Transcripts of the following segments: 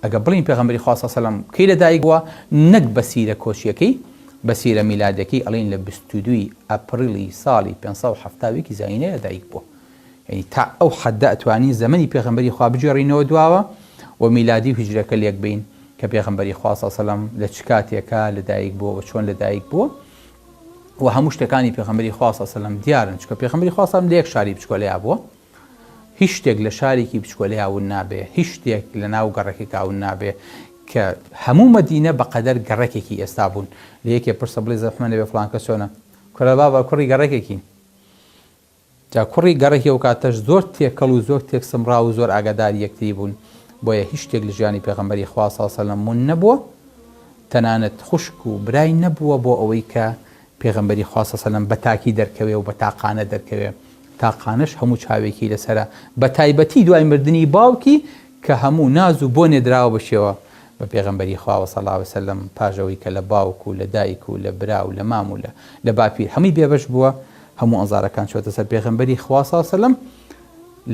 ئەگە بڵین پێغەمبەری خوا صلی الله علیه و سلم کەی لەدایک بووە نەک بەسیرە کۆچیەکەی بەسیرە میلادەکەی ئەڵێن لە 22 ئەپریلی ساڵی 570 زاینە لەدایک بووە. یعنی تا ئەو حەدە ئەتوانین زەمەنی پێغەمبەری خوا بجێڕینەوە دواوە و میلادی و هیجرەکە لێک بین کە پێغەمبەری خوا صلی الله علیه و سلم لە چ کاتێکە لەدایک بووە و چۆن لەدایک بووە و هەموو شتەکانی پێغەمبەری خوا صلی الله علیه و سلم دیارن، چونکە پێغەمبەری خوا صلی الله علیه و سلم لە یەک شاری بچکۆلەیە بووە، هیچ شتێک لە شارێکی بچکۆلەیە ون نابێ، هیچ شتێک لە ناو گەڕەکێکا ون نابێ کە هەموو مەدینە بەقەدەر گەڕەکێکی ئێستا بوون. لە یەکێ پرسە بڵێ زەحمەنە بێ فڵان کەس چۆنە، کورە بابە کوڕی گەڕەکێکی، جا کوڕی گەڕێکی ئەو کاتەش زۆر تێکەڵ و زۆر تێک سمڕا و زۆر ئاگاداری یەکتری بوون، بۆیە هیچ شتێک لە ژیانی پێغەمبەری خوا صلی الله علیه و سلم ون نەبووە، تەنانەت خوشک و برای نەبووە بۆ ئەوەی کە پێغەمبەری خوا صلی الله علیه و سلم بە تاکی دەرکەوێ و بە تاقانە دەرکەوێ. تاقانش هەموو چاوێکی لەسرە، بە تایبەتی دوای مردنی باوکی کە هەموو ناز و بۆ نێدراوە بشێوە بە پێغەمبەری خوا صلی الله علیه و سلم، پاژەوەی کە لە باوک و لە دایک و لە برا و لە مام و لە باپیر هەمووی بێبەش بووە، هەموو ئەنزارەکان چۆتە سەر پێغەمبەری خوا صلی الله علیه و سلم.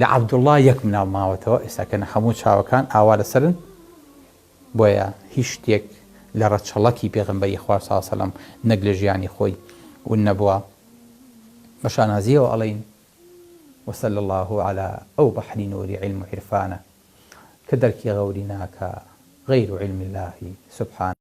لە عەبدوڵڵا یەک مناڵ ماوەتەوە، ئێستاکەنە هەموو چاوەکان ئاوا لەسەرن، بۆیە هیچ شتێک لە ڕەچەڵەکی پێغەمبەری خوا صلی الله علیه و سلم نەک لە ژیانی خۆی ون نەبووە. بە شانازیەوە ئەڵێین وصلى الله على أو بحر نور علم عرفانه كدرك غورناك غير علم الله سبحانه.